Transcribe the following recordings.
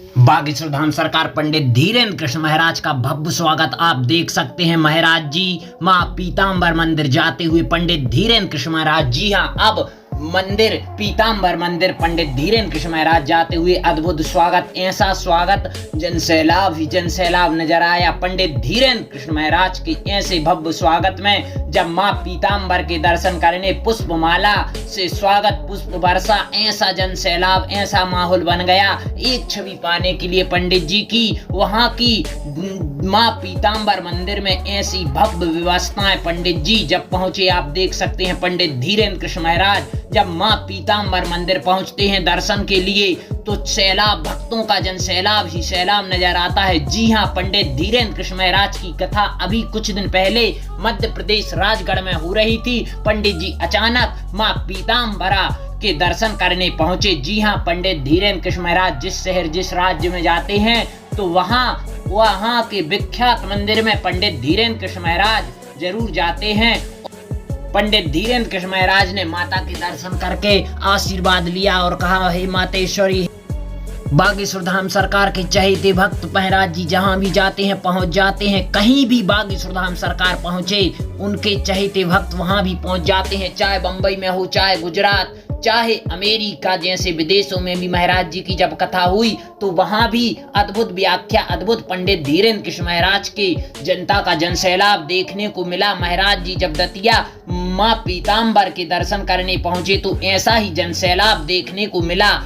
बागेश्वर धाम सरकार पंडित धीरेन्द्र कृष्ण महाराज का भव्य स्वागत आप देख सकते हैं। महाराज जी मां पीताम्बर मंदिर जाते हुए पंडित धीरेन्द्र कृष्ण महाराज, जी हां, अब मंदिर पीताम्बर मंदिर पंडित धीरेन्द्र कृष्ण महाराज जाते हुए अद्भुत स्वागत। ऐसा स्वागत जनसैलाब ही जनसैलाब नजर आया पंडित धीरेन्द्र कृष्ण महाराज के ऐसे भव्य स्वागत में। जब मां पीताम्बर के दर्शन करने पुष्पमाला से स्वागत, पुष्प वर्षा, ऐसा जनसैलाब, ऐसा माहौल बन गया। एक छवि पाने के लिए पंडित जी की वहां की मां पीताम्बर मंदिर में ऐसी भव्य व्यवस्थाएं पंडित जी जब पहुंचे, आप देख सकते हैं। पंडित धीरेन्द्र कृष्ण महाराज जब मां पीताम्बर मंदिर पहुंचते हैं दर्शन के लिए तो सैलाब, भक्तों का जनसैलाब ही सैलाब नजर आता है। जी हां, पंडित धीरेन्द्र कृष्ण महाराज की कथा अभी कुछ दिन पहले मध्य प्रदेश राजगढ़ में हो रही थी। पंडित जी अचानक मां पीताम्बरा के दर्शन करने पहुंचे। जी हां, पंडित धीरेन्द्र कृष्ण महाराज जिस शहर जिस राज्य में जाते हैं तो वहां के विख्यात मंदिर में पंडित धीरेन्द्र कृष्ण महाराज जरूर जाते हैं। पंडित धीरेन्द्र कृष्ण महाराज ने माता के दर्शन करके आशीर्वाद लिया और कहा, हे मातेश्वरी, बागेश्वर धाम सरकार के चहेते भक्त महाराज जी जहां भी जाते हैं पहुंच जाते हैं। कहीं भी बागेश्वर धाम सरकार पहुंचे उनके चहेते भक्त वहां भी पहुंच जाते हैं। चाहे बंबई में हो, चाहे गुजरात, चाहे अमेरिका जैसे विदेशों में भी महाराज जी की जब कथा हुई तो वहां भी अद्भुत व्याख्या, अद्भुत पंडित धीरेन्द्र कृष्ण महाराज के जनता का जनसैलाब देखने को मिला। महाराज जी जब दतिया मां पीताम्बर के दर्शन करने पहुंचे तो ऐसा ही जनसैलाब देखने को मिला।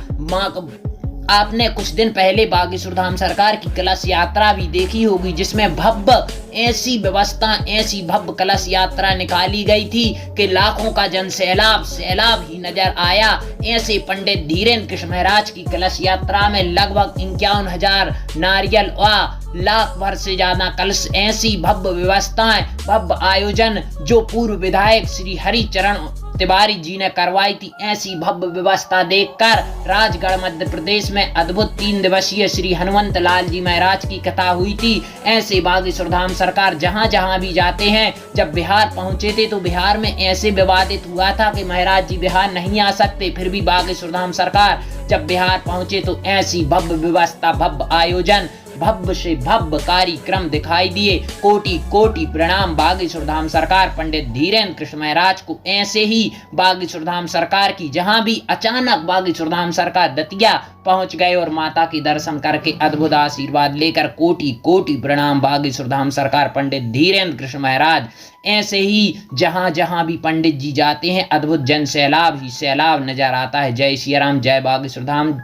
आपने कुछ दिन पहले बागेश्वर धाम सरकार की कलश यात्रा भी देखी होगी जिसमें भव्य ऐसी व्यवस्था, ऐसी भव्य कलश यात्रा निकाली गई थी कि लाखों का जनसैलाब सैलाब ही नजर आया। ऐसे पंडित धीरेन्द्र कृष्ण महाराज की कलश यात्रा में लगभग 51,000 नारियल व लाख भर से ज्यादा कलश, ऐसी भव्य व्यवस्थाएं, भव्य आयोजन जो पूर्व विधायक श्री हरिचरण तिवारी जी ने करवाई थी। ऐसी भव्य व्यवस्था देखकर राजगढ़ मध्य प्रदेश में अद्भुत 3 दिवसीय श्री हनुमंत लाल जी महाराज की कथा हुई थी। ऐसे बागेश्वर धाम सरकार जहां जहां भी जाते हैं, जब बिहार पहुंचे थे तो बिहार में ऐसे विवादित हुआ था कि महाराज जी बिहार नहीं आ सकते, फिर भी बागेश्वर धाम सरकार जब बिहार पहुंचे तो ऐसी भव्य व्यवस्था, भव्य आयोजन, भव्य से भव्य कार्यक्रम दिखाई दिए। कोटि कोटि प्रणाम बागेश्वर धाम सरकार पंडित धीरेन्द्र कृष्ण महाराज को। ऐसे ही बागेश्वर धाम सरकार की जहां भी अचानक बागेश्वर धाम सरकार दतिया पहुंच गए और माता के दर्शन करके अद्भुत आशीर्वाद लेकर कोटि कोटि प्रणाम बागेश्वर धाम सरकार पंडित धीरेन्द्र कृष्ण महाराज। ऐसे ही जहां जहां भी पंडित जी जाते हैं अद्भुत जनसैलाब ही सैलाब नजर आता है। जय सिया राम, जय बागेश्वर धाम।